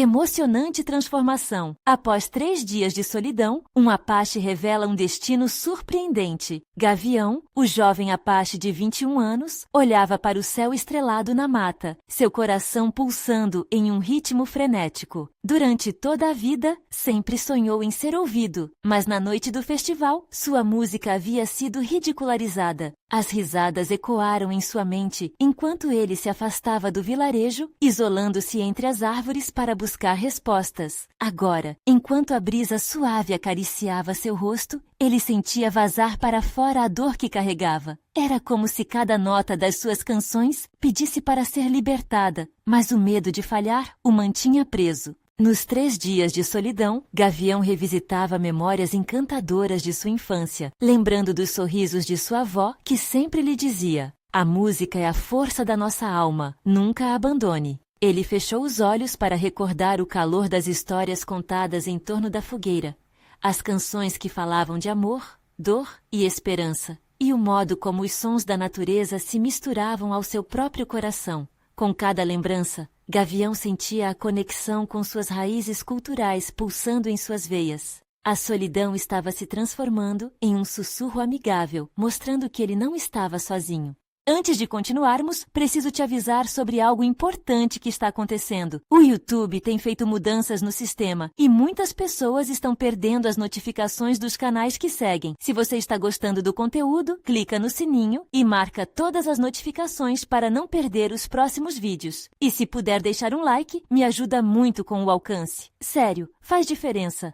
Emocionante transformação. Após 3 dias de solidão, um Apache revela um destino surpreendente. Gavião, o jovem Apache de 21 anos, olhava para o céu estrelado na mata, seu coração pulsando em um ritmo frenético. Durante toda a vida, sempre sonhou em ser ouvido, mas na noite do festival, sua música havia sido ridicularizada. As risadas ecoaram em sua mente enquanto ele se afastava do vilarejo, isolando-se entre as árvores para buscar respostas. Agora, enquanto a brisa suave acariciava seu rosto, ele sentia vazar para fora a dor que carregava. Era como se cada nota das suas canções pedisse para ser libertada, mas o medo de falhar o mantinha preso. Nos 3 dias de solidão, Gavião revisitava memórias encantadoras de sua infância, lembrando dos sorrisos de sua avó, que sempre lhe dizia: "A música é a força da nossa alma, nunca a abandone." Ele fechou os olhos para recordar o calor das histórias contadas em torno da fogueira, as canções que falavam de amor, dor e esperança, e o modo como os sons da natureza se misturavam ao seu próprio coração. Com cada lembrança, Gavião sentia a conexão com suas raízes culturais pulsando em suas veias. A solidão estava se transformando em um sussurro amigável, mostrando que ele não estava sozinho. Antes de continuarmos, preciso te avisar sobre algo importante que está acontecendo. O YouTube tem feito mudanças no sistema e muitas pessoas estão perdendo as notificações dos canais que seguem. Se você está gostando do conteúdo, clica no sininho e marca todas as notificações para não perder os próximos vídeos. E se puder deixar um like, me ajuda muito com o alcance. Sério, faz diferença.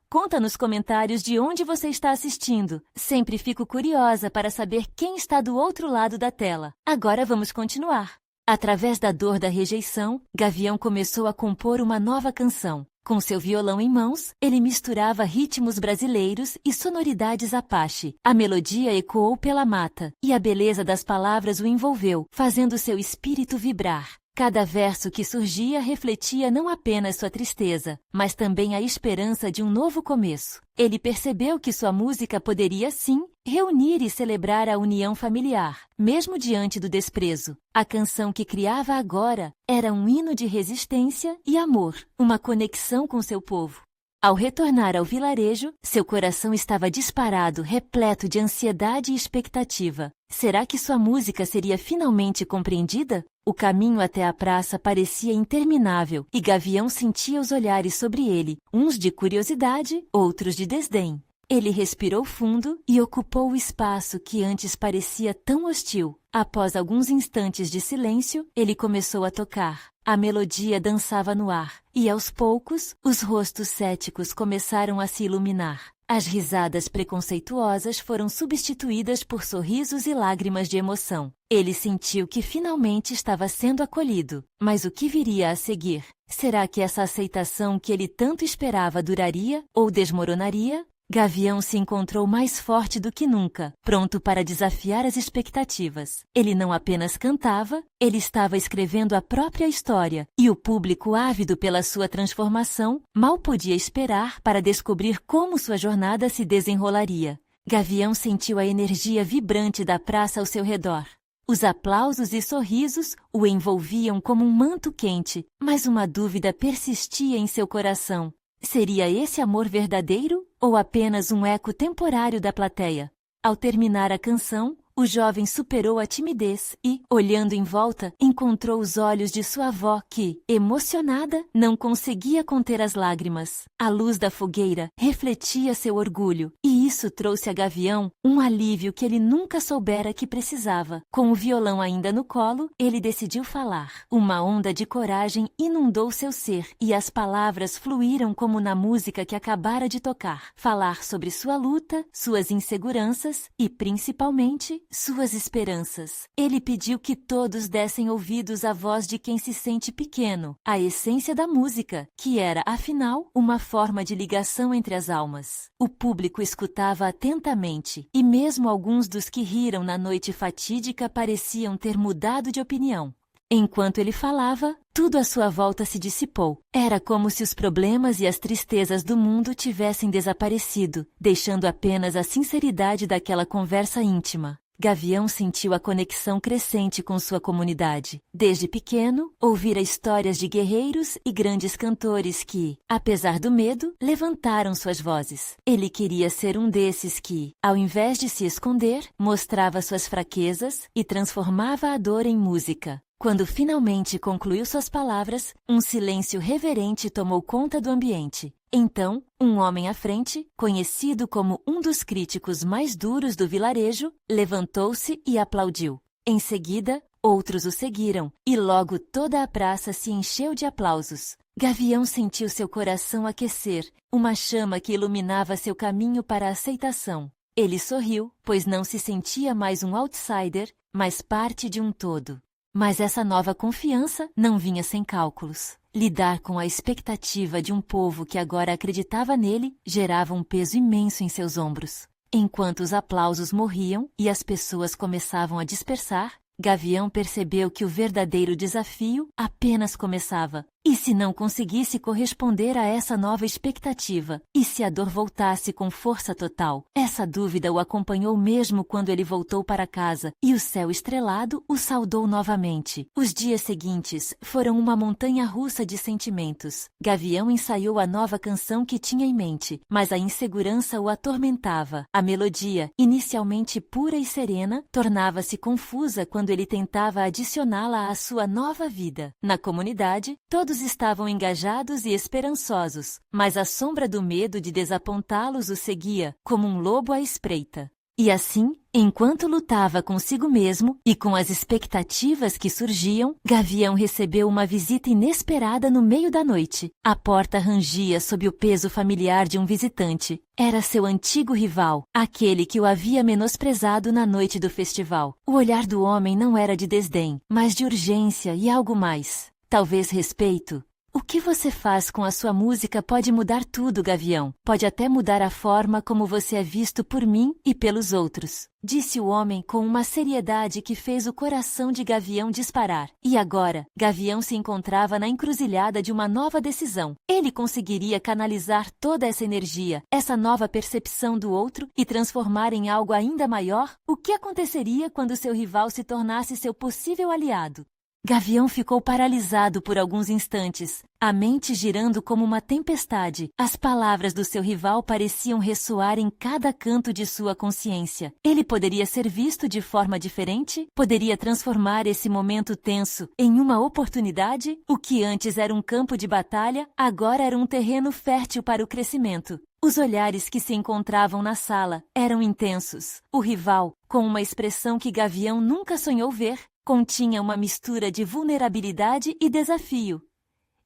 Conta nos comentários de onde você está assistindo. Sempre fico curiosa para saber quem está do outro lado da tela. Agora vamos continuar. Através da dor da rejeição, Gavião começou a compor uma nova canção. Com seu violão em mãos, ele misturava ritmos brasileiros e sonoridades Apache. A melodia ecoou pela mata, e a beleza das palavras o envolveu, fazendo seu espírito vibrar. Cada verso que surgia refletia não apenas sua tristeza, mas também a esperança de um novo começo. Ele percebeu que sua música poderia, sim, reunir e celebrar a união familiar, mesmo diante do desprezo. A canção que criava agora era um hino de resistência e amor, uma conexão com seu povo. Ao retornar ao vilarejo, seu coração estava disparado, repleto de ansiedade e expectativa. Será que sua música seria finalmente compreendida? O caminho até a praça parecia interminável e Gavião sentia os olhares sobre ele, uns de curiosidade, outros de desdém. Ele respirou fundo e ocupou o espaço que antes parecia tão hostil. Após alguns instantes de silêncio, ele começou a tocar. A melodia dançava no ar, e aos poucos, os rostos céticos começaram a se iluminar. As risadas preconceituosas foram substituídas por sorrisos e lágrimas de emoção. Ele sentiu que finalmente estava sendo acolhido. Mas o que viria a seguir? Será que essa aceitação que ele tanto esperava duraria ou desmoronaria? Gavião se encontrou mais forte do que nunca, pronto para desafiar as expectativas. Ele não apenas cantava, ele estava escrevendo a própria história, e o público, ávido pela sua transformação, mal podia esperar para descobrir como sua jornada se desenrolaria. Gavião sentiu a energia vibrante da praça ao seu redor. Os aplausos e sorrisos o envolviam como um manto quente, mas uma dúvida persistia em seu coração. Seria esse amor verdadeiro ou apenas um eco temporário da plateia? Ao terminar a canção, o jovem superou a timidez e, olhando em volta, encontrou os olhos de sua avó que, emocionada, não conseguia conter as lágrimas. A luz da fogueira refletia seu orgulho, e isso trouxe a Gavião um alívio que ele nunca soubera que precisava. Com o violão ainda no colo, ele decidiu falar. Uma onda de coragem inundou seu ser, e as palavras fluíram como na música que acabara de tocar. Falar sobre sua luta, suas inseguranças e, principalmente, suas esperanças. Ele pediu que todos dessem ouvidos à voz de quem se sente pequeno, a essência da música, que era, afinal, uma forma de ligação entre as almas. O público escutava atentamente, e mesmo alguns dos que riram na noite fatídica pareciam ter mudado de opinião. Enquanto ele falava, tudo à sua volta se dissipou. Era como se os problemas e as tristezas do mundo tivessem desaparecido, deixando apenas a sinceridade daquela conversa íntima. Gavião sentiu a conexão crescente com sua comunidade. Desde pequeno, ouvira histórias de guerreiros e grandes cantores que, apesar do medo, levantaram suas vozes. Ele queria ser um desses que, ao invés de se esconder, mostrava suas fraquezas e transformava a dor em música. Quando finalmente concluiu suas palavras, um silêncio reverente tomou conta do ambiente. Então, um homem à frente, conhecido como um dos críticos mais duros do vilarejo, levantou-se e aplaudiu. Em seguida, outros o seguiram, e logo toda a praça se encheu de aplausos. Gavião sentiu seu coração aquecer, uma chama que iluminava seu caminho para a aceitação. Ele sorriu, pois não se sentia mais um outsider, mas parte de um todo. Mas essa nova confiança não vinha sem cálculos. Lidar com a expectativa de um povo que agora acreditava nele gerava um peso imenso em seus ombros. Enquanto os aplausos morriam e as pessoas começavam a dispersar, Gavião percebeu que o verdadeiro desafio apenas começava. E se não conseguisse corresponder a essa nova expectativa? E se a dor voltasse com força total? Essa dúvida o acompanhou mesmo quando ele voltou para casa, e o céu estrelado o saudou novamente. Os dias seguintes foram uma montanha-russa de sentimentos. Gavião ensaiou a nova canção que tinha em mente, mas a insegurança o atormentava. A melodia, inicialmente pura e serena, tornava-se confusa quando ele tentava adicioná-la à sua nova vida. Na comunidade, todos estavam engajados e esperançosos, mas a sombra do medo de desapontá-los o seguia, como um lobo à espreita. E assim, enquanto lutava consigo mesmo e com as expectativas que surgiam, Gavião recebeu uma visita inesperada no meio da noite. A porta rangia sob o peso familiar de um visitante. Era seu antigo rival, aquele que o havia menosprezado na noite do festival. O olhar do homem não era de desdém, mas de urgência e algo mais. Talvez respeito. O que você faz com a sua música pode mudar tudo, Gavião. Pode até mudar a forma como você é visto por mim e pelos outros. Disse o homem com uma seriedade que fez o coração de Gavião disparar. E agora, Gavião se encontrava na encruzilhada de uma nova decisão. Ele conseguiria canalizar toda essa energia, essa nova percepção do outro e transformar em algo ainda maior? O que aconteceria quando seu rival se tornasse seu possível aliado? Gavião ficou paralisado por alguns instantes, a mente girando como uma tempestade. As palavras do seu rival pareciam ressoar em cada canto de sua consciência. Ele poderia ser visto de forma diferente? Poderia transformar esse momento tenso em uma oportunidade? O que antes era um campo de batalha, agora era um terreno fértil para o crescimento. Os olhares que se encontravam na sala eram intensos. O rival, com uma expressão que Gavião nunca sonhou ver, continha uma mistura de vulnerabilidade e desafio.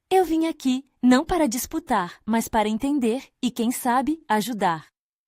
Eu vim aqui, não para disputar, mas para entender e, quem sabe, ajudar.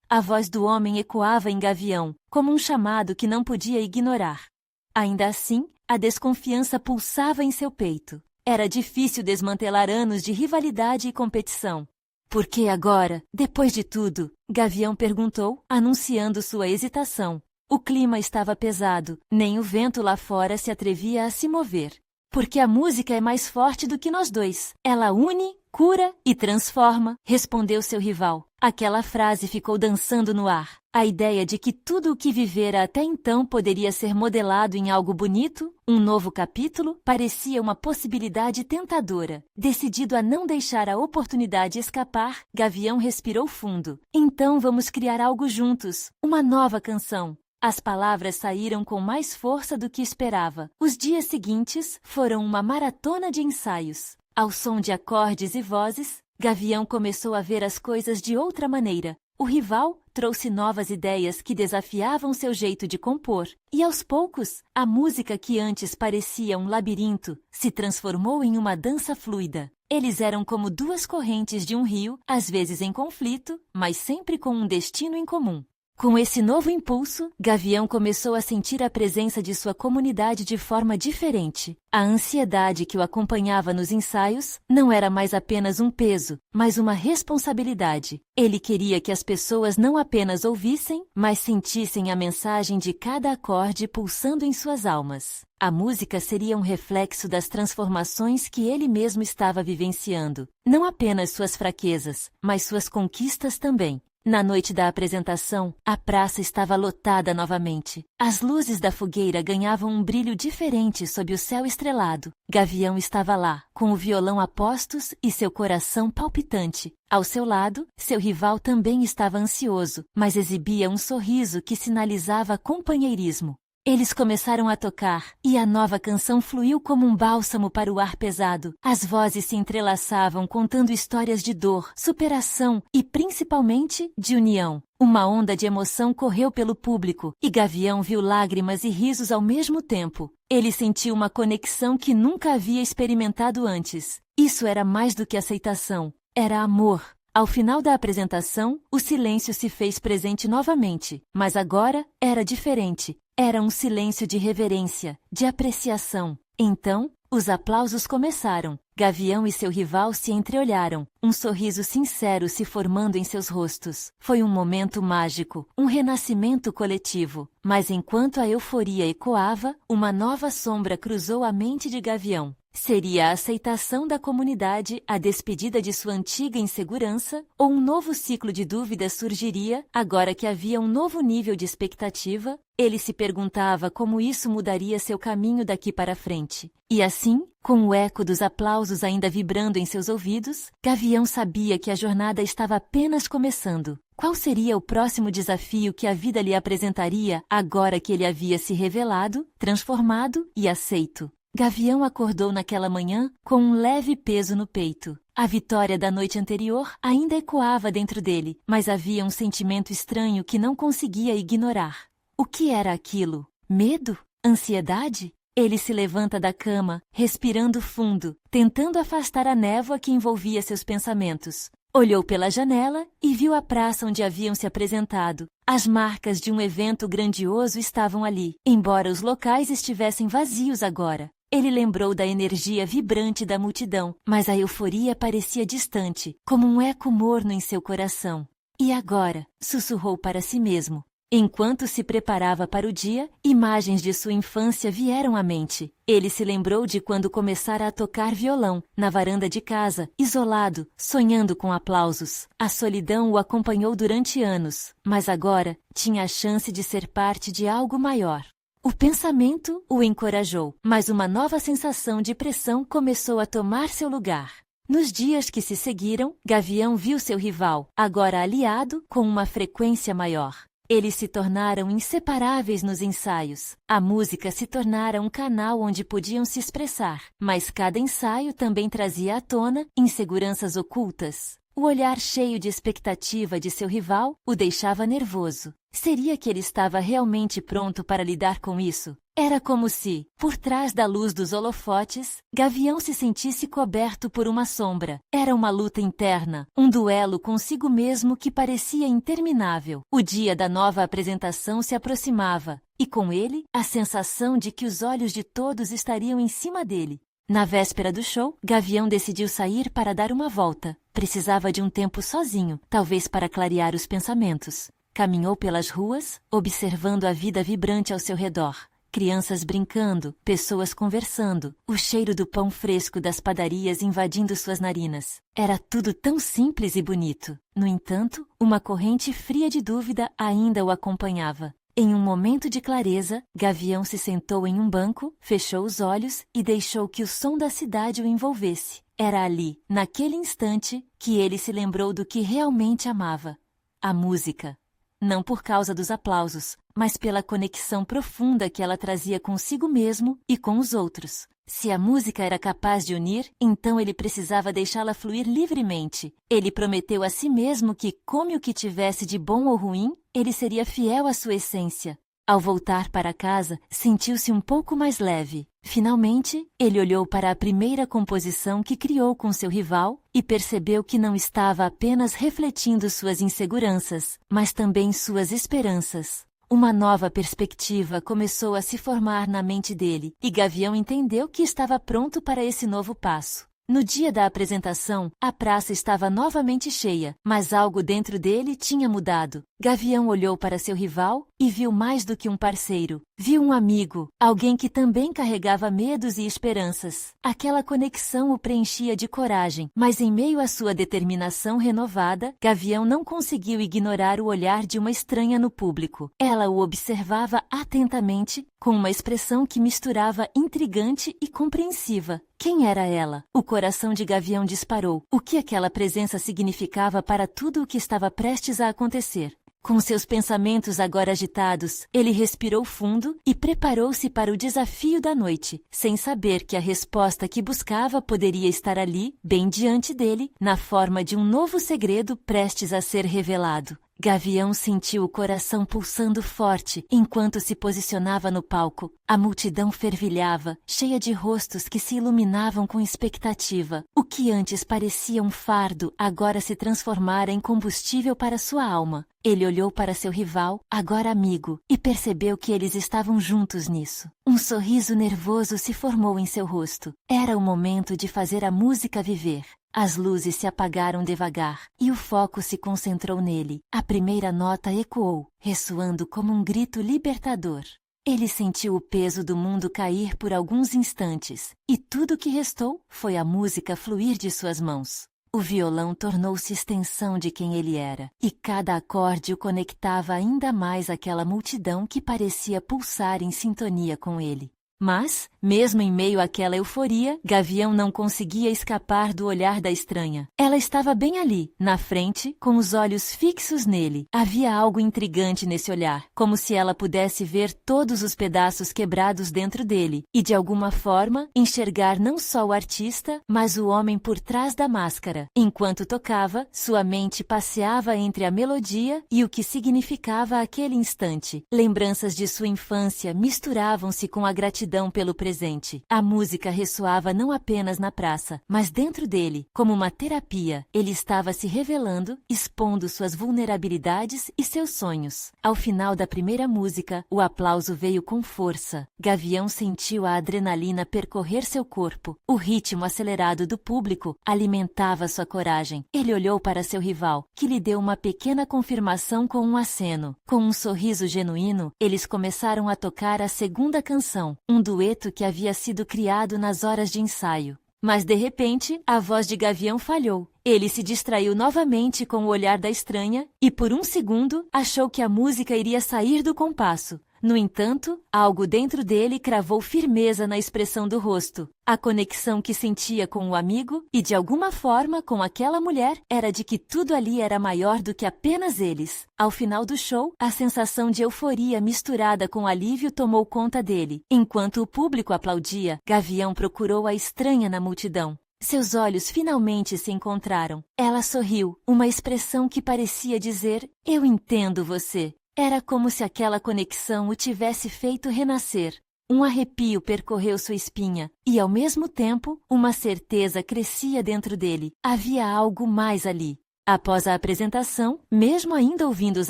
A voz do homem ecoava em Gavião, como um chamado que não podia ignorar. Ainda assim, a desconfiança pulsava em seu peito. Era difícil desmantelar anos de rivalidade e competição. Por que agora, depois de tudo? Gavião perguntou, anunciando sua hesitação. O clima estava pesado, nem o vento lá fora se atrevia a se mover. Porque a música é mais forte do que nós dois. Ela une, cura e transforma, respondeu seu rival. Aquela frase ficou dançando no ar. A ideia de que tudo o que vivera até então poderia ser modelado em algo bonito, um novo capítulo, parecia uma possibilidade tentadora. Decidido a não deixar a oportunidade escapar, Gavião respirou fundo. Então vamos criar algo juntos, uma nova canção. As palavras saíram com mais força do que esperava. Os dias seguintes foram uma maratona de ensaios. Ao som de acordes e vozes, Gavião começou a ver as coisas de outra maneira. O rival trouxe novas ideias que desafiavam seu jeito de compor. E aos poucos, a música que antes parecia um labirinto se transformou em uma dança fluida. Eles eram como duas correntes de um rio, às vezes em conflito, mas sempre com um destino em comum. Com esse novo impulso, Gavião começou a sentir a presença de sua comunidade de forma diferente. A ansiedade que o acompanhava nos ensaios não era mais apenas um peso, mas uma responsabilidade. Ele queria que as pessoas não apenas ouvissem, mas sentissem a mensagem de cada acorde pulsando em suas almas. A música seria um reflexo das transformações que ele mesmo estava vivenciando. Não apenas suas fraquezas, mas suas conquistas também. Na noite da apresentação, a praça estava lotada novamente. As luzes da fogueira ganhavam um brilho diferente sob o céu estrelado. Gavião estava lá, com o violão a postos e seu coração palpitante. Ao seu lado, seu rival também estava ansioso, mas exibia um sorriso que sinalizava companheirismo. Eles começaram a tocar, e a nova canção fluiu como um bálsamo para o ar pesado. As vozes se entrelaçavam contando histórias de dor, superação e, principalmente, de união. Uma onda de emoção correu pelo público, e Gavião viu lágrimas e risos ao mesmo tempo. Ele sentiu uma conexão que nunca havia experimentado antes. Isso era mais do que aceitação, era amor. Ao final da apresentação, o silêncio se fez presente novamente, mas agora era diferente. Era um silêncio de reverência, de apreciação. Então, os aplausos começaram. Gavião e seu rival se entreolharam, um sorriso sincero se formando em seus rostos. Foi um momento mágico, um renascimento coletivo. Mas enquanto a euforia ecoava, uma nova sombra cruzou a mente de Gavião. Seria a aceitação da comunidade, a despedida de sua antiga insegurança, ou um novo ciclo de dúvidas surgiria, agora que havia um novo nível de expectativa? Ele se perguntava como isso mudaria seu caminho daqui para frente. E assim, com o eco dos aplausos ainda vibrando em seus ouvidos, Gavião sabia que a jornada estava apenas começando. Qual seria o próximo desafio que a vida lhe apresentaria agora que ele havia se revelado, transformado e aceito? Gavião acordou naquela manhã com um leve peso no peito. A vitória da noite anterior ainda ecoava dentro dele, mas havia um sentimento estranho que não conseguia ignorar. O que era aquilo? Medo? Ansiedade? Ele se levanta da cama, respirando fundo, tentando afastar a névoa que envolvia seus pensamentos. Olhou pela janela e viu a praça onde haviam se apresentado. As marcas de um evento grandioso estavam ali, embora os locais estivessem vazios agora. Ele lembrou da energia vibrante da multidão, mas a euforia parecia distante, como um eco morno em seu coração. E agora? Sussurrou para si mesmo. Enquanto se preparava para o dia, imagens de sua infância vieram à mente. Ele se lembrou de quando começara a tocar violão, na varanda de casa, isolado, sonhando com aplausos. A solidão o acompanhou durante anos, mas agora tinha a chance de ser parte de algo maior. O pensamento o encorajou, mas uma nova sensação de pressão começou a tomar seu lugar. Nos dias que se seguiram, Gavião viu seu rival, agora aliado, com uma frequência maior. Eles se tornaram inseparáveis nos ensaios. A música se tornara um canal onde podiam se expressar, mas cada ensaio também trazia à tona inseguranças ocultas. O olhar cheio de expectativa de seu rival o deixava nervoso. Seria que ele estava realmente pronto para lidar com isso? Era como se, por trás da luz dos holofotes, Gavião se sentisse coberto por uma sombra. Era uma luta interna, um duelo consigo mesmo que parecia interminável. O dia da nova apresentação se aproximava, e com ele, a sensação de que os olhos de todos estariam em cima dele. Na véspera do show, Gavião decidiu sair para dar uma volta. Precisava de um tempo sozinho, talvez para clarear os pensamentos. Caminhou pelas ruas, observando a vida vibrante ao seu redor. Crianças brincando, pessoas conversando, o cheiro do pão fresco das padarias invadindo suas narinas. Era tudo tão simples e bonito. No entanto, uma corrente fria de dúvida ainda o acompanhava. Em um momento de clareza, Gavião se sentou em um banco, fechou os olhos e deixou que o som da cidade o envolvesse. Era ali, naquele instante, que ele se lembrou do que realmente amava: a música. Não por causa dos aplausos, mas pela conexão profunda que ela trazia consigo mesmo e com os outros. Se a música era capaz de unir, então ele precisava deixá-la fluir livremente. Ele prometeu a si mesmo que, come o que tivesse de bom ou ruim, ele seria fiel à sua essência. Ao voltar para casa, sentiu-se um pouco mais leve. Finalmente, ele olhou para a primeira composição que criou com seu rival e percebeu que não estava apenas refletindo suas inseguranças, mas também suas esperanças. Uma nova perspectiva começou a se formar na mente dele, e Gavião entendeu que estava pronto para esse novo passo. No dia da apresentação, a praça estava novamente cheia, mas algo dentro dele tinha mudado. Gavião olhou para seu rival, e viu mais do que um parceiro. Viu um amigo, alguém que também carregava medos e esperanças. Aquela conexão o preenchia de coragem, mas em meio à sua determinação renovada, Gavião não conseguiu ignorar o olhar de uma estranha no público. Ela o observava atentamente, com uma expressão que misturava intrigante e compreensiva. Quem era ela? O coração de Gavião disparou. O que aquela presença significava para tudo o que estava prestes a acontecer? Com seus pensamentos agora agitados, ele respirou fundo e preparou-se para o desafio da noite, sem saber que a resposta que buscava poderia estar ali, bem diante dele, na forma de um novo segredo prestes a ser revelado. Gavião sentiu o coração pulsando forte enquanto se posicionava no palco. A multidão fervilhava, cheia de rostos que se iluminavam com expectativa. O que antes parecia um fardo, agora se transformara em combustível para sua alma. Ele olhou para seu rival, agora amigo, e percebeu que eles estavam juntos nisso. Um sorriso nervoso se formou em seu rosto. Era o momento de fazer a música viver. As luzes se apagaram devagar, e o foco se concentrou nele. A primeira nota ecoou, ressoando como um grito libertador. Ele sentiu o peso do mundo cair por alguns instantes, e tudo o que restou foi a música fluir de suas mãos. O violão tornou-se extensão de quem ele era, e cada acorde o conectava ainda mais àquela multidão que parecia pulsar em sintonia com ele. Mas, mesmo em meio àquela euforia, Gavião não conseguia escapar do olhar da estranha. Ela estava bem ali, na frente, com os olhos fixos nele. Havia algo intrigante nesse olhar, como se ela pudesse ver todos os pedaços quebrados dentro dele, e de alguma forma, enxergar não só o artista, mas o homem por trás da máscara. Enquanto tocava, sua mente passeava entre a melodia e o que significava aquele instante. Lembranças de sua infância misturavam-se com a gratidão pelo presente. A música ressoava não apenas na praça, mas dentro dele, como uma terapia. Ele estava se revelando, expondo suas vulnerabilidades e seus sonhos. Ao final da primeira música, o aplauso veio com força. Gavião sentiu a adrenalina percorrer seu corpo. O ritmo acelerado do público alimentava sua coragem. Ele olhou para seu rival, que lhe deu uma pequena confirmação com um aceno. Com um sorriso genuíno, eles começaram a tocar a segunda canção, um dueto que havia sido criado nas horas de ensaio. Mas de repente, a voz de Gavião falhou. Ele se distraiu novamente com o olhar da estranha e por um segundo achou que a música iria sair do compasso. No entanto, algo dentro dele cravou firmeza na expressão do rosto. A conexão que sentia com o amigo e, de alguma forma, com aquela mulher, era de que tudo ali era maior do que apenas eles. Ao final do show, a sensação de euforia misturada com alívio tomou conta dele. Enquanto o público aplaudia, Gavião procurou a estranha na multidão. Seus olhos finalmente se encontraram. Ela sorriu, uma expressão que parecia dizer: "Eu entendo você." Era como se aquela conexão o tivesse feito renascer. Um arrepio percorreu sua espinha, e ao mesmo tempo, uma certeza crescia dentro dele. Havia algo mais ali. Após a apresentação, mesmo ainda ouvindo os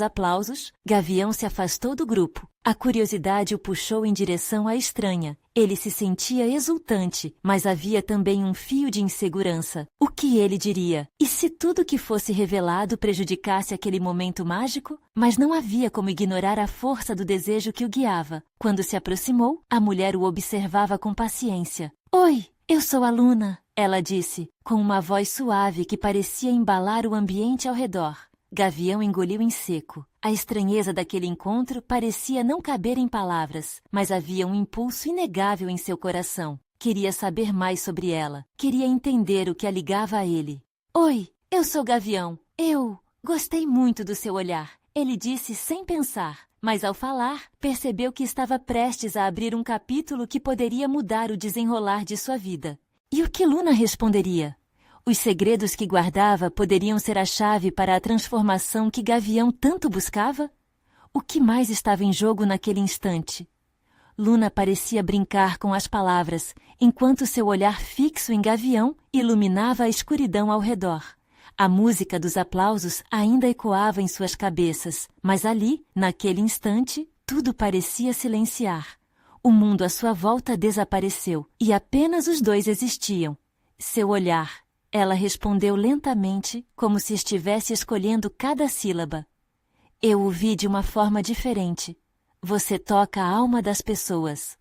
aplausos, Gavião se afastou do grupo. A curiosidade o puxou em direção à estranha. Ele se sentia exultante, mas havia também um fio de insegurança. O que ele diria? E se tudo que fosse revelado prejudicasse aquele momento mágico? Mas não havia como ignorar a força do desejo que o guiava. Quando se aproximou, a mulher o observava com paciência. "Oi, eu sou a Luna," ela disse, com uma voz suave que parecia embalar o ambiente ao redor. Gavião engoliu em seco. A estranheza daquele encontro parecia não caber em palavras, mas havia um impulso inegável em seu coração. Queria saber mais sobre ela. Queria entender o que a ligava a ele. "Oi, eu sou Gavião. Eu gostei muito do seu olhar," ele disse sem pensar. Mas ao falar, percebeu que estava prestes a abrir um capítulo que poderia mudar o desenrolar de sua vida. E o que Luna responderia? Os segredos que guardava poderiam ser a chave para a transformação que Gavião tanto buscava? O que mais estava em jogo naquele instante? Luna parecia brincar com as palavras, enquanto seu olhar fixo em Gavião iluminava a escuridão ao redor. A música dos aplausos ainda ecoava em suas cabeças, mas ali, naquele instante, tudo parecia silenciar. O mundo à sua volta desapareceu, e apenas os dois existiam. Seu olhar. Ela respondeu lentamente, como se estivesse escolhendo cada sílaba. Eu o vi de uma forma diferente. Você toca a alma das pessoas.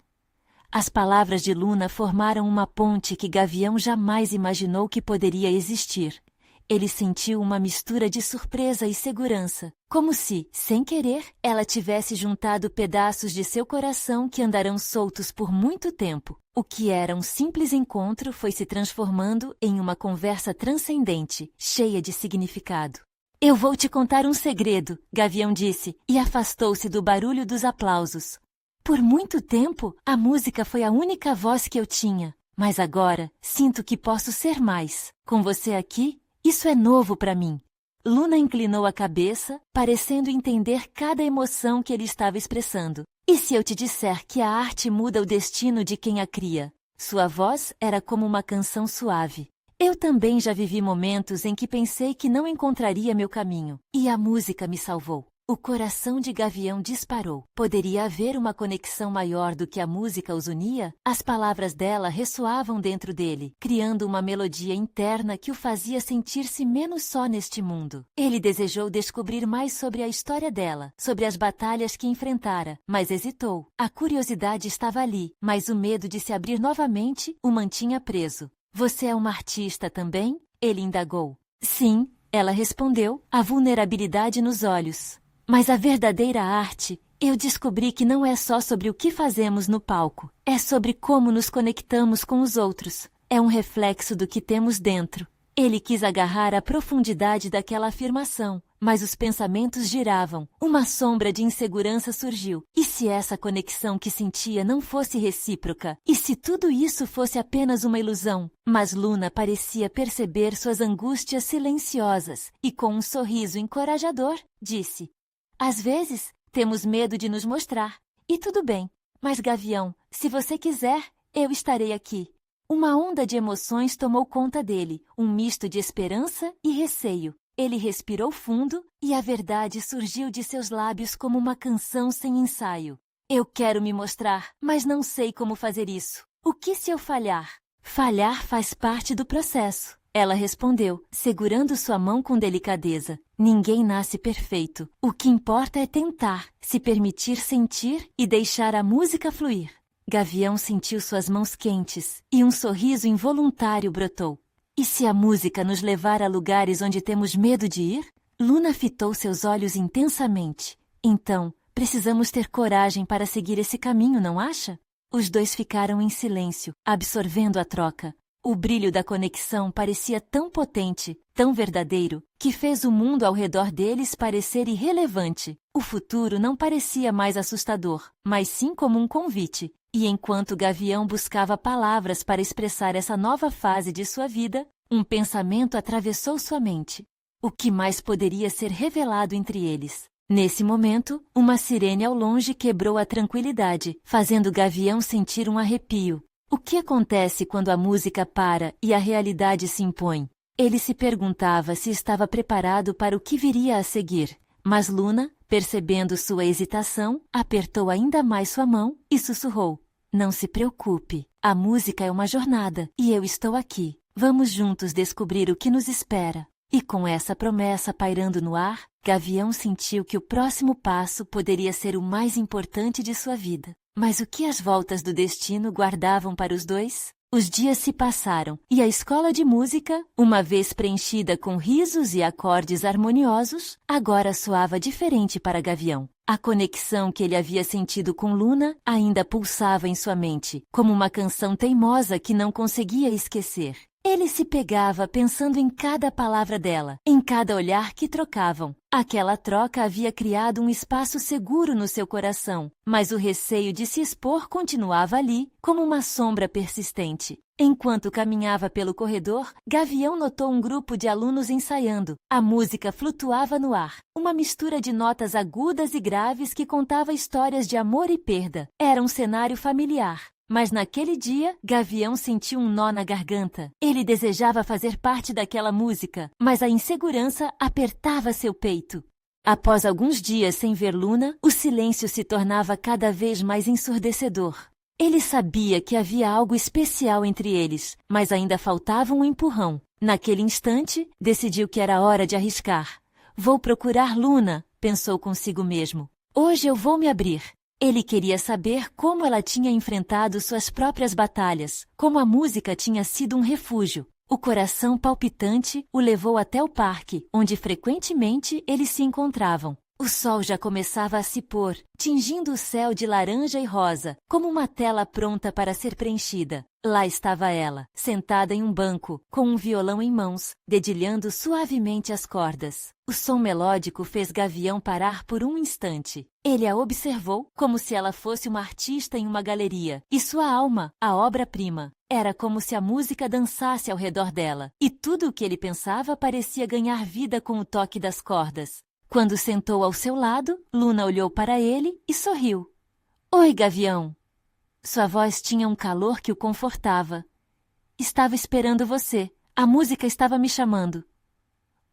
As palavras de Luna formaram uma ponte que Gavião jamais imaginou que poderia existir. Ele sentiu uma mistura de surpresa e segurança, como se, sem querer, ela tivesse juntado pedaços de seu coração que andarão soltos por muito tempo. O que era um simples encontro foi se transformando em uma conversa transcendente, cheia de significado. Eu vou te contar um segredo, Gavião disse, e afastou-se do barulho dos aplausos. Por muito tempo, a música foi a única voz que eu tinha, mas agora sinto que posso ser mais. Com você aqui, isso é novo para mim. Luna inclinou a cabeça, parecendo entender cada emoção que ele estava expressando. E se eu te disser que a arte muda o destino de quem a cria? Sua voz era como uma canção suave. Eu também já vivi momentos em que pensei que não encontraria meu caminho, e a música me salvou. O coração de Gavião disparou. Poderia haver uma conexão maior do que a música os unia? As palavras dela ressoavam dentro dele, criando uma melodia interna que o fazia sentir-se menos só neste mundo. Ele desejou descobrir mais sobre a história dela, sobre as batalhas que enfrentara, mas hesitou. A curiosidade estava ali, mas o medo de se abrir novamente o mantinha preso. Você é uma artista também? Ele indagou. Sim, ela respondeu, a vulnerabilidade nos olhos. Mas a verdadeira arte, eu descobri que não é só sobre o que fazemos no palco, é sobre como nos conectamos com os outros. É um reflexo do que temos dentro. Ele quis agarrar a profundidade daquela afirmação, mas os pensamentos giravam. Uma sombra de insegurança surgiu. E se essa conexão que sentia não fosse recíproca? E se tudo isso fosse apenas uma ilusão? Mas Luna parecia perceber suas angústias silenciosas e, com um sorriso encorajador, disse: às vezes, temos medo de nos mostrar. E tudo bem. Mas, Gavião, se você quiser, eu estarei aqui. Uma onda de emoções tomou conta dele, um misto de esperança e receio. Ele respirou fundo e a verdade surgiu de seus lábios como uma canção sem ensaio. Eu quero me mostrar, mas não sei como fazer isso. O que se eu falhar? Falhar faz parte do processo. Ela respondeu, segurando sua mão com delicadeza. Ninguém nasce perfeito. O que importa é tentar, se permitir sentir e deixar a música fluir. Gavião sentiu suas mãos quentes e um sorriso involuntário brotou. E se a música nos levar a lugares onde temos medo de ir? Luna fitou seus olhos intensamente. Então, precisamos ter coragem para seguir esse caminho, não acha? Os dois ficaram em silêncio, absorvendo a troca. O brilho da conexão parecia tão potente, tão verdadeiro, que fez o mundo ao redor deles parecer irrelevante. O futuro não parecia mais assustador, mas sim como um convite. E enquanto Gavião buscava palavras para expressar essa nova fase de sua vida, um pensamento atravessou sua mente. O que mais poderia ser revelado entre eles? Nesse momento, uma sirene ao longe quebrou a tranquilidade, fazendo Gavião sentir um arrepio. O que acontece quando a música para e a realidade se impõe? Ele se perguntava se estava preparado para o que viria a seguir. Mas Luna, percebendo sua hesitação, apertou ainda mais sua mão e sussurrou. Não se preocupe, a música é uma jornada e eu estou aqui. Vamos juntos descobrir o que nos espera. E com essa promessa pairando no ar, Gavião sentiu que o próximo passo poderia ser o mais importante de sua vida. Mas o que as voltas do destino guardavam para os dois? Os dias se passaram e a escola de música, uma vez preenchida com risos e acordes harmoniosos, agora soava diferente para Gavião. A conexão que ele havia sentido com Luna ainda pulsava em sua mente, como uma canção teimosa que não conseguia esquecer. Ele se pegava pensando em cada palavra dela, em cada olhar que trocavam. Aquela troca havia criado um espaço seguro no seu coração, mas o receio de se expor continuava ali, como uma sombra persistente. Enquanto caminhava pelo corredor, Gavião notou um grupo de alunos ensaiando. A música flutuava no ar, uma mistura de notas agudas e graves que contava histórias de amor e perda. Era um cenário familiar. Mas naquele dia, Gavião sentiu um nó na garganta. Ele desejava fazer parte daquela música, mas a insegurança apertava seu peito. Após alguns dias sem ver Luna, o silêncio se tornava cada vez mais ensurdecedor. Ele sabia que havia algo especial entre eles, mas ainda faltava um empurrão. Naquele instante, decidiu que era hora de arriscar. Vou procurar Luna, pensou consigo mesmo. Hoje eu vou me abrir. Ele queria saber como ela tinha enfrentado suas próprias batalhas, como a música tinha sido um refúgio. O coração palpitante o levou até o parque, onde frequentemente eles se encontravam. O sol já começava a se pôr, tingindo o céu de laranja e rosa, como uma tela pronta para ser preenchida. Lá estava ela, sentada em um banco, com um violão em mãos, dedilhando suavemente as cordas. O som melódico fez Gavião parar por um instante. Ele a observou como se ela fosse uma artista em uma galeria, e sua alma, a obra-prima. Era como se a música dançasse ao redor dela, e tudo o que ele pensava parecia ganhar vida com o toque das cordas. Quando sentou ao seu lado, Luna olhou para ele e sorriu. Oi, Gavião. Sua voz tinha um calor que o confortava. Estava esperando você. A música estava me chamando.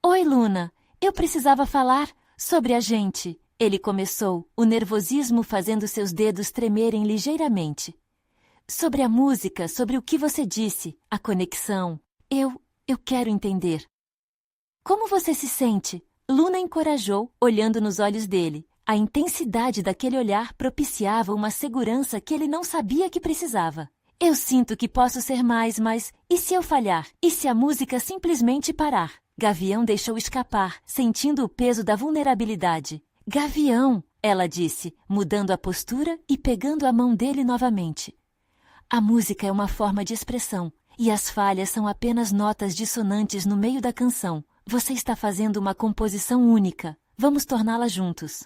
Oi, Luna. Eu precisava falar sobre a gente. Ele começou, o nervosismo fazendo seus dedos tremerem ligeiramente. Sobre a música, sobre o que você disse, a conexão. Eu quero entender. Como você se sente? Luna encorajou, olhando nos olhos dele. A intensidade daquele olhar propiciava uma segurança que ele não sabia que precisava. Eu sinto que posso ser mais, mas e se eu falhar? E se a música simplesmente parar? Gavião deixou escapar, sentindo o peso da vulnerabilidade. Gavião, ela disse, mudando a postura e pegando a mão dele novamente. A música é uma forma de expressão, e as falhas são apenas notas dissonantes no meio da canção. Você está fazendo uma composição única. Vamos torná-la juntos.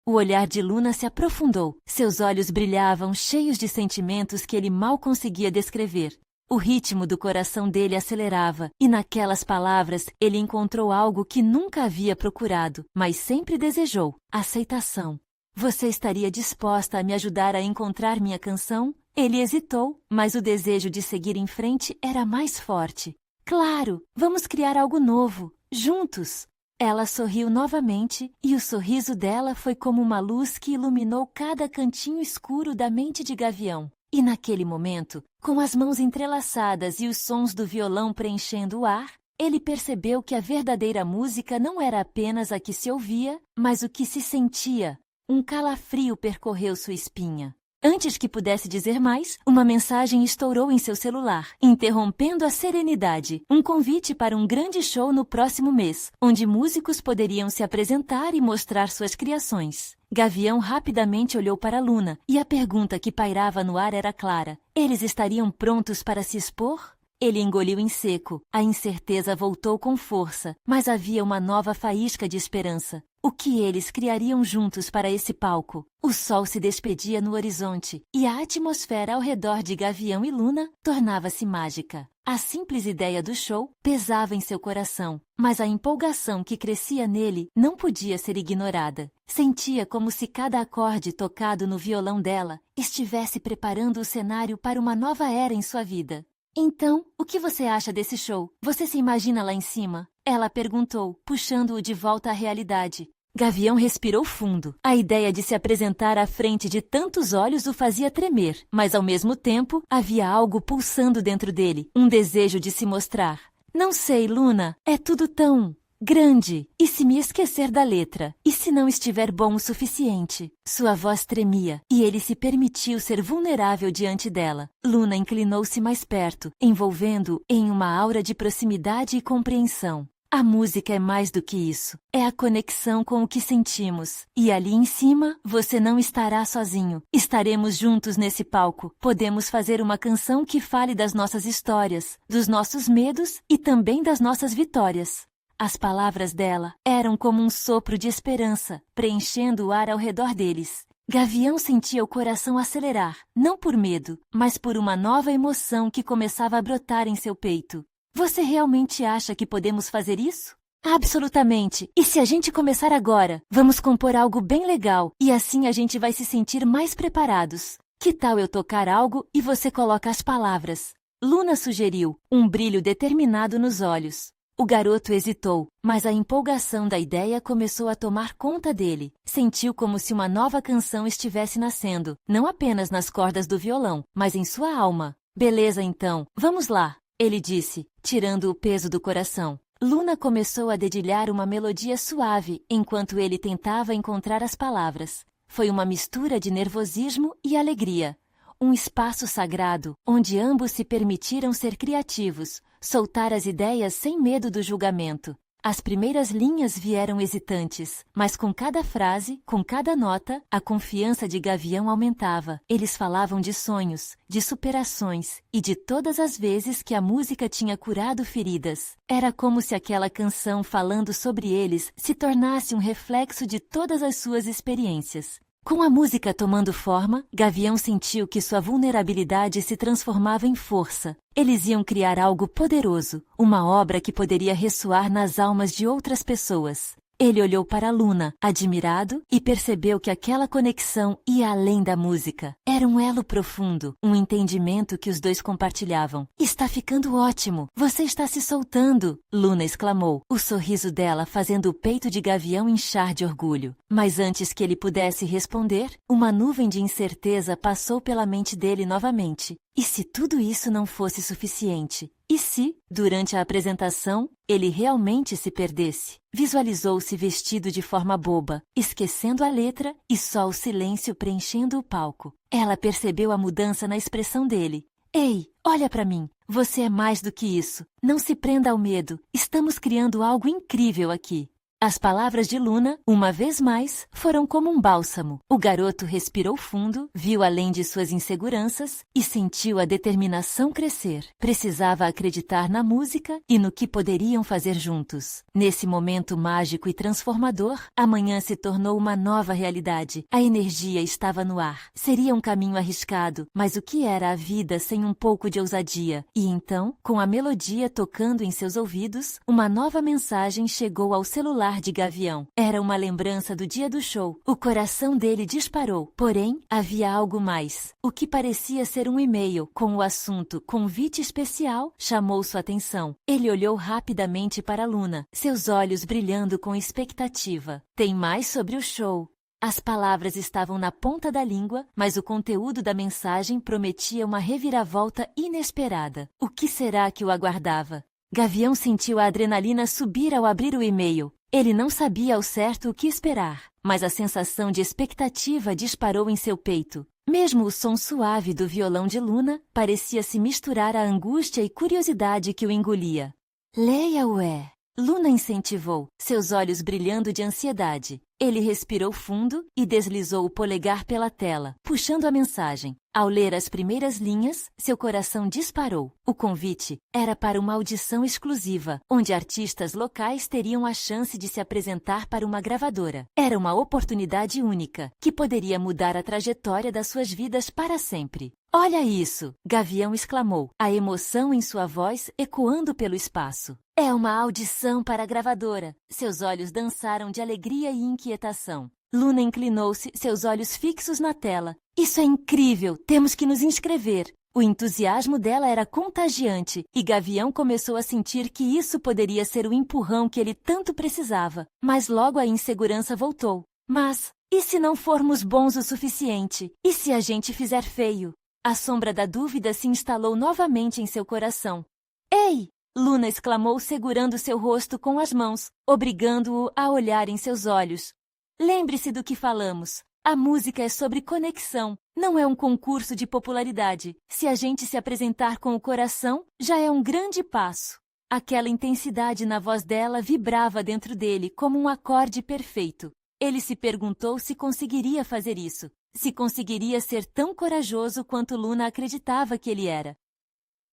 O olhar de Luna se aprofundou. Seus olhos brilhavam, cheios de sentimentos que ele mal conseguia descrever. O ritmo do coração dele acelerava, e naquelas palavras ele encontrou algo que nunca havia procurado, mas sempre desejou: aceitação. Você estaria disposta a me ajudar a encontrar minha canção? Ele hesitou, mas o desejo de seguir em frente era mais forte. Claro, vamos criar algo novo, juntos. Ela sorriu novamente e o sorriso dela foi como uma luz que iluminou cada cantinho escuro da mente de Gavião. E naquele momento, com as mãos entrelaçadas e os sons do violão preenchendo o ar, ele percebeu que a verdadeira música não era apenas a que se ouvia, mas o que se sentia. Um calafrio percorreu sua espinha. Antes que pudesse dizer mais, uma mensagem estourou em seu celular, interrompendo a serenidade. Um convite para um grande show no próximo mês, onde músicos poderiam se apresentar e mostrar suas criações. Gavião rapidamente olhou para Luna, e a pergunta que pairava no ar era clara. Eles estariam prontos para se expor? Ele engoliu em seco. A incerteza voltou com força, mas havia uma nova faísca de esperança. O que eles criariam juntos para esse palco? O sol se despedia no horizonte, e a atmosfera ao redor de Gavião e Luna tornava-se mágica. A simples ideia do show pesava em seu coração, mas a empolgação que crescia nele não podia ser ignorada. Sentia como se cada acorde tocado no violão dela estivesse preparando o cenário para uma nova era em sua vida. Então, o que você acha desse show? Você se imagina lá em cima? Ela perguntou, puxando-o de volta à realidade. Gavião respirou fundo. A ideia de se apresentar à frente de tantos olhos o fazia tremer, mas ao mesmo tempo havia algo pulsando dentro dele, um desejo de se mostrar. Não sei, Luna, é tudo tão grande. E se me esquecer da letra? E se não estiver bom o suficiente? Sua voz tremia, e ele se permitiu ser vulnerável diante dela. Luna inclinou-se mais perto, envolvendo-o em uma aura de proximidade e compreensão. A música é mais do que isso. É a conexão com o que sentimos. E ali em cima, você não estará sozinho. Estaremos juntos nesse palco. Podemos fazer uma canção que fale das nossas histórias, dos nossos medos e também das nossas vitórias. As palavras dela eram como um sopro de esperança, preenchendo o ar ao redor deles. Gavião sentia o coração acelerar, não por medo, mas por uma nova emoção que começava a brotar em seu peito. Você realmente acha que podemos fazer isso? Absolutamente! E se a gente começar agora? Vamos compor algo bem legal, e assim a gente vai se sentir mais preparados. Que tal eu tocar algo e você coloca as palavras? Luna sugeriu, um brilho determinado nos olhos. O garoto hesitou, mas a empolgação da ideia começou a tomar conta dele. Sentiu como se uma nova canção estivesse nascendo, não apenas nas cordas do violão, mas em sua alma. Beleza então, vamos lá, ele disse, tirando o peso do coração. Luna começou a dedilhar uma melodia suave enquanto ele tentava encontrar as palavras. Foi uma mistura de nervosismo e alegria. Um espaço sagrado, onde ambos se permitiram ser criativos, soltar as ideias sem medo do julgamento. As primeiras linhas vieram hesitantes, mas com cada frase, com cada nota, a confiança de Gavião aumentava. Eles falavam de sonhos, de superações e de todas as vezes que a música tinha curado feridas. Era como se aquela canção falando sobre eles se tornasse um reflexo de todas as suas experiências. Com a música tomando forma, Gavião sentiu que sua vulnerabilidade se transformava em força. Eles iam criar algo poderoso, uma obra que poderia ressoar nas almas de outras pessoas. Ele olhou para Luna, admirado, e percebeu que aquela conexão ia além da música. Era um elo profundo, um entendimento que os dois compartilhavam. "Está ficando ótimo! Você está se soltando!" Luna exclamou, o sorriso dela fazendo o peito de Gavião inchar de orgulho. Mas antes que ele pudesse responder, uma nuvem de incerteza passou pela mente dele novamente. E se tudo isso não fosse suficiente? E se, durante a apresentação, ele realmente se perdesse? Visualizou-se vestido de forma boba, esquecendo a letra e só o silêncio preenchendo o palco. Ela percebeu a mudança na expressão dele. "Ei, olha para mim. Você é mais do que isso. Não se prenda ao medo. Estamos criando algo incrível aqui." As palavras de Luna, uma vez mais, foram como um bálsamo. O garoto respirou fundo, viu além de suas inseguranças e sentiu a determinação crescer. Precisava acreditar na música e no que poderiam fazer juntos. Nesse momento mágico e transformador, a manhã se tornou uma nova realidade. A energia estava no ar. Seria um caminho arriscado, mas o que era a vida sem um pouco de ousadia? E então, com a melodia tocando em seus ouvidos, uma nova mensagem chegou ao celular de Gavião. Era uma lembrança do dia do show. O coração dele disparou. Porém, havia algo mais. O que parecia ser um e-mail com o assunto "convite especial" chamou sua atenção. Ele olhou rapidamente para Luna, seus olhos brilhando com expectativa. "Tem mais sobre o show." As palavras estavam na ponta da língua, mas o conteúdo da mensagem prometia uma reviravolta inesperada. O que será que o aguardava? Gavião sentiu a adrenalina subir ao abrir o e-mail. Ele não sabia ao certo o que esperar, mas a sensação de expectativa disparou em seu peito. Mesmo o som suave do violão de Luna parecia se misturar à angústia e curiosidade que o engolia. "Leia-o é." Luna incentivou, seus olhos brilhando de ansiedade. Ele respirou fundo e deslizou o polegar pela tela, puxando a mensagem. Ao ler as primeiras linhas, seu coração disparou. O convite era para uma audição exclusiva, onde artistas locais teriam a chance de se apresentar para uma gravadora. Era uma oportunidade única, que poderia mudar a trajetória das suas vidas para sempre. "Olha isso!" Gavião exclamou, a emoção em sua voz ecoando pelo espaço. "É uma audição para a gravadora." Seus olhos dançaram de alegria e inquietação. Luna inclinou-se, seus olhos fixos na tela. "Isso é incrível! Temos que nos inscrever." O entusiasmo dela era contagiante e Gavião começou a sentir que isso poderia ser o empurrão que ele tanto precisava. Mas logo a insegurança voltou. "Mas, e se não formos bons o suficiente? E se a gente fizer feio?" A sombra da dúvida se instalou novamente em seu coração. "Ei!" Luna exclamou segurando seu rosto com as mãos, obrigando-o a olhar em seus olhos. "Lembre-se do que falamos. A música é sobre conexão, não é um concurso de popularidade. Se a gente se apresentar com o coração, já é um grande passo." Aquela intensidade na voz dela vibrava dentro dele como um acorde perfeito. Ele se perguntou se conseguiria fazer isso, se conseguiria ser tão corajoso quanto Luna acreditava que ele era.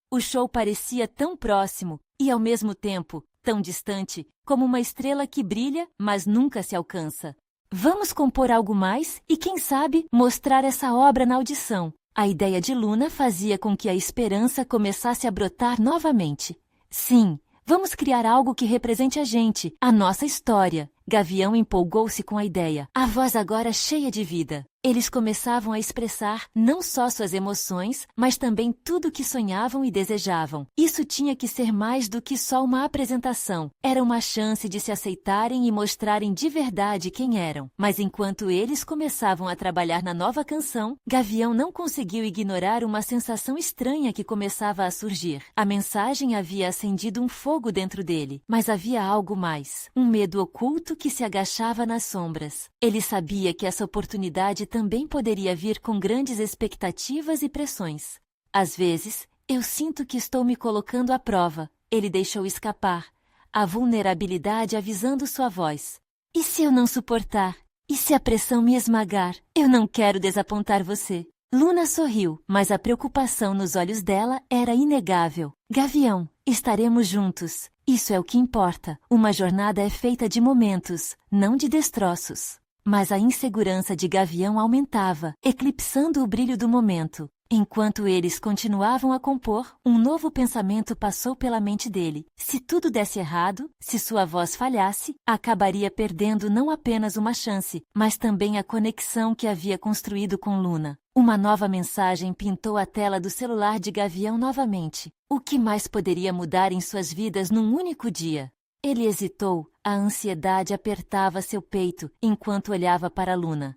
O show parecia tão próximo e, ao mesmo tempo, tão distante, como uma estrela que brilha, mas nunca se alcança. "Vamos compor algo mais e, quem sabe, mostrar essa obra na audição." A ideia de Luna fazia com que a esperança começasse a brotar novamente. "Sim, vamos criar algo que represente a gente, a nossa história." Gavião empolgou-se com a ideia, a voz agora cheia de vida. Eles começavam a expressar não só suas emoções, mas também tudo o que sonhavam e desejavam. Isso tinha que ser mais do que só uma apresentação. Era uma chance de se aceitarem e mostrarem de verdade quem eram. Mas enquanto eles começavam a trabalhar na nova canção, Gavião não conseguiu ignorar uma sensação estranha que começava a surgir. A mensagem havia acendido um fogo dentro dele, mas havia algo mais. Um medo oculto que se agachava nas sombras. Ele sabia que essa oportunidade também poderia vir com grandes expectativas e pressões. Às vezes, eu sinto que estou me colocando à prova. Ele deixou escapar, a vulnerabilidade avisando sua voz. E se eu não suportar? E se a pressão me esmagar? Eu não quero desapontar você. Luna sorriu, mas a preocupação nos olhos dela era inegável. Gavião, estaremos juntos. Isso é o que importa. Uma jornada é feita de momentos, não de destroços. Mas a insegurança de Gavião aumentava, eclipsando o brilho do momento. Enquanto eles continuavam a compor, um novo pensamento passou pela mente dele. Se tudo desse errado, se sua voz falhasse, acabaria perdendo não apenas uma chance, mas também a conexão que havia construído com Luna. Uma nova mensagem pintou a tela do celular de Gavião novamente. O que mais poderia mudar em suas vidas num único dia? Ele hesitou, a ansiedade apertava seu peito enquanto olhava para Luna.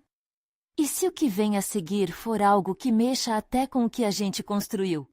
E se o que vem a seguir for algo que mexa até com o que a gente construiu?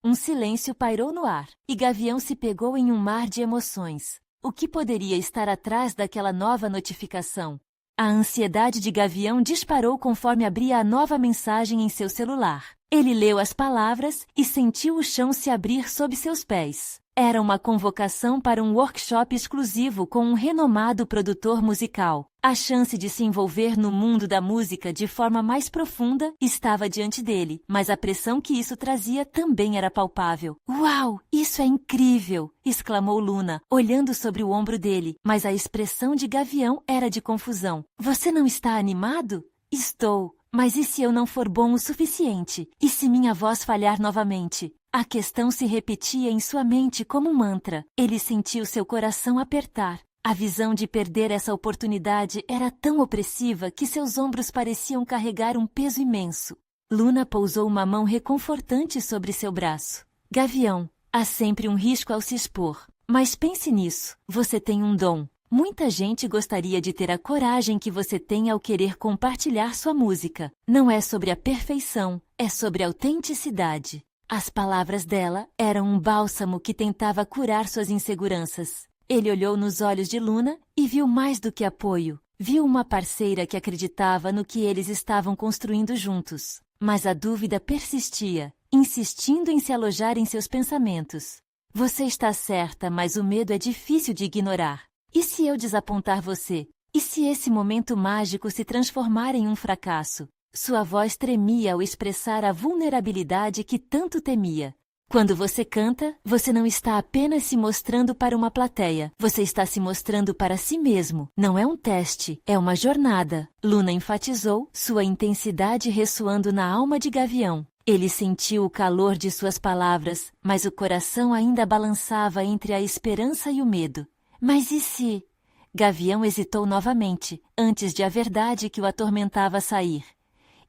Um silêncio pairou no ar, e Gavião se pegou em um mar de emoções. O que poderia estar atrás daquela nova notificação? A ansiedade de Gavião disparou conforme abria a nova mensagem em seu celular. Ele leu as palavras e sentiu o chão se abrir sob seus pés. Era uma convocação para um workshop exclusivo com um renomado produtor musical. A chance de se envolver no mundo da música de forma mais profunda estava diante dele, mas a pressão que isso trazia também era palpável. "Uau, isso é incrível!" exclamou Luna, olhando sobre o ombro dele, mas a expressão de Gavião era de confusão. "Você não está animado?" "Estou. Mas e se eu não for bom o suficiente? E se minha voz falhar novamente?" A questão se repetia em sua mente como um mantra. Ele sentiu seu coração apertar. A visão de perder essa oportunidade era tão opressiva que seus ombros pareciam carregar um peso imenso. Luna pousou uma mão reconfortante sobre seu braço. "Gavião, há sempre um risco ao se expor. Mas pense nisso, você tem um dom. Muita gente gostaria de ter a coragem que você tem ao querer compartilhar sua música. Não é sobre a perfeição, é sobre a autenticidade." As palavras dela eram um bálsamo que tentava curar suas inseguranças. Ele olhou nos olhos de Luna e viu mais do que apoio. Viu uma parceira que acreditava no que eles estavam construindo juntos. Mas a dúvida persistia, insistindo em se alojar em seus pensamentos. "Você está certa, mas o medo é difícil de ignorar. E se eu desapontar você? E se esse momento mágico se transformar em um fracasso?" Sua voz tremia ao expressar a vulnerabilidade que tanto temia. Quando você canta, você não está apenas se mostrando para uma plateia. Você está se mostrando para si mesmo. Não é um teste, é uma jornada. Luna enfatizou, sua intensidade ressoando na alma de Gavião. Ele sentiu o calor de suas palavras, mas o coração ainda balançava entre a esperança e o medo. Mas e se? Gavião hesitou novamente, antes de a verdade que o atormentava sair.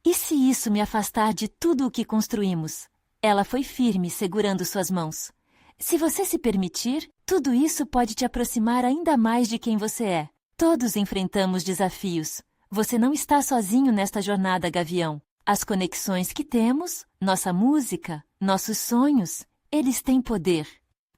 "E se isso me afastar de tudo o que construímos?" Ela foi firme, segurando suas mãos. "Se você se permitir, tudo isso pode te aproximar ainda mais de quem você é. Todos enfrentamos desafios. Você não está sozinho nesta jornada, Gavião. As conexões que temos, nossa música, nossos sonhos, eles têm poder."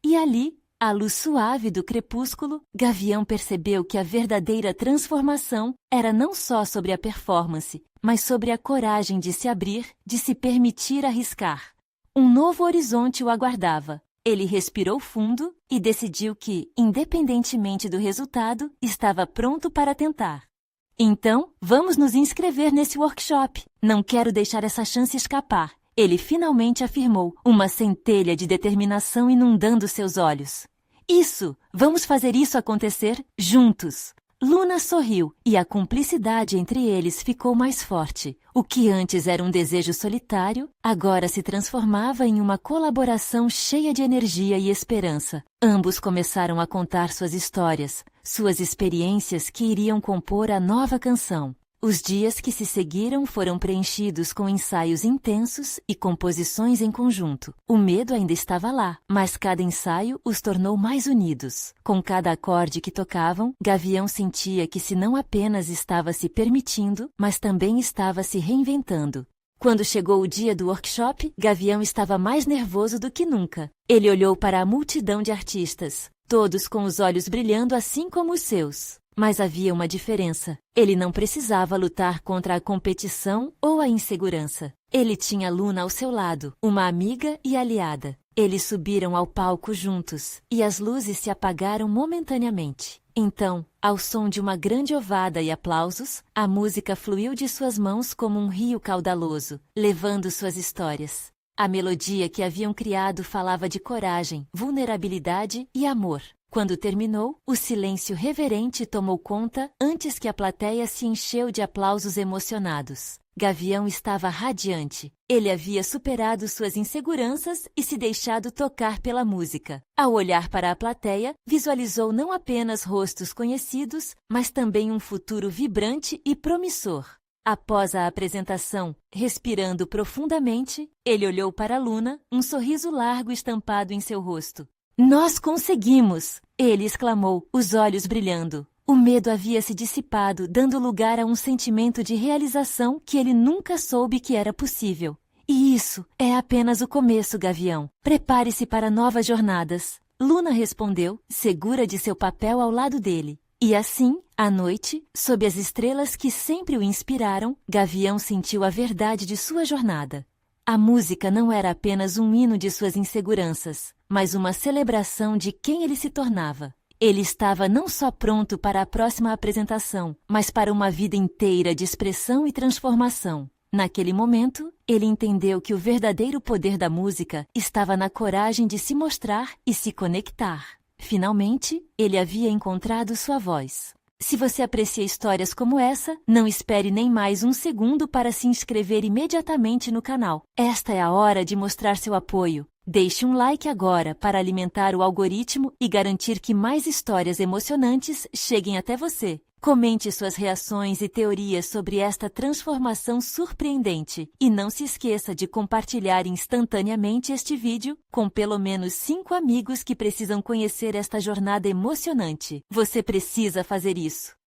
E ali, à luz suave do crepúsculo, Gavião percebeu que a verdadeira transformação era não só sobre a performance, mas sobre a coragem de se abrir, de se permitir arriscar. Um novo horizonte o aguardava. Ele respirou fundo e decidiu que, independentemente do resultado, estava pronto para tentar. "Então, vamos nos inscrever nesse workshop. Não quero deixar essa chance escapar." Ele finalmente afirmou, uma centelha de determinação inundando seus olhos. "Isso! Vamos fazer isso acontecer juntos!" Luna sorriu, e a cumplicidade entre eles ficou mais forte. O que antes era um desejo solitário, agora se transformava em uma colaboração cheia de energia e esperança. Ambos começaram a contar suas histórias, suas experiências que iriam compor a nova canção. Os dias que se seguiram foram preenchidos com ensaios intensos e composições em conjunto. O medo ainda estava lá, mas cada ensaio os tornou mais unidos. Com cada acorde que tocavam, Gavião sentia que se não apenas estava se permitindo, mas também estava se reinventando. Quando chegou o dia do workshop, Gavião estava mais nervoso do que nunca. Ele olhou para a multidão de artistas, todos com os olhos brilhando assim como os seus. Mas havia uma diferença. Ele não precisava lutar contra a competição ou a insegurança. Ele tinha Luna ao seu lado, uma amiga e aliada. Eles subiram ao palco juntos, e as luzes se apagaram momentaneamente. Então, ao som de uma grande ovada e aplausos, a música fluiu de suas mãos como um rio caudaloso, levando suas histórias. A melodia que haviam criado falava de coragem, vulnerabilidade e amor. Quando terminou, o silêncio reverente tomou conta antes que a plateia se encheu de aplausos emocionados. Gavião estava radiante. Ele havia superado suas inseguranças e se deixado tocar pela música. Ao olhar para a plateia, visualizou não apenas rostos conhecidos, mas também um futuro vibrante e promissor. Após a apresentação, respirando profundamente, ele olhou para Luna, um sorriso largo estampado em seu rosto. Nós conseguimos! Ele exclamou, os olhos brilhando. O medo havia se dissipado, dando lugar a um sentimento de realização que ele nunca soube que era possível. E isso é apenas o começo, Gavião. Prepare-se para novas jornadas. Luna respondeu, segura de seu papel ao lado dele. E assim, à noite, sob as estrelas que sempre o inspiraram, Gavião sentiu a verdade de sua jornada. A música não era apenas um hino de suas inseguranças, mas uma celebração de quem ele se tornava. Ele estava não só pronto para a próxima apresentação, mas para uma vida inteira de expressão e transformação. Naquele momento, ele entendeu que o verdadeiro poder da música estava na coragem de se mostrar e se conectar. Finalmente, ele havia encontrado sua voz. Se você aprecia histórias como essa, não espere nem mais um segundo para se inscrever imediatamente no canal. Esta é a hora de mostrar seu apoio. Deixe um like agora para alimentar o algoritmo e garantir que mais histórias emocionantes cheguem até você. Comente suas reações e teorias sobre esta transformação surpreendente. E não se esqueça de compartilhar instantaneamente este vídeo com pelo menos 5 amigos que precisam conhecer esta jornada emocionante. Você precisa fazer isso.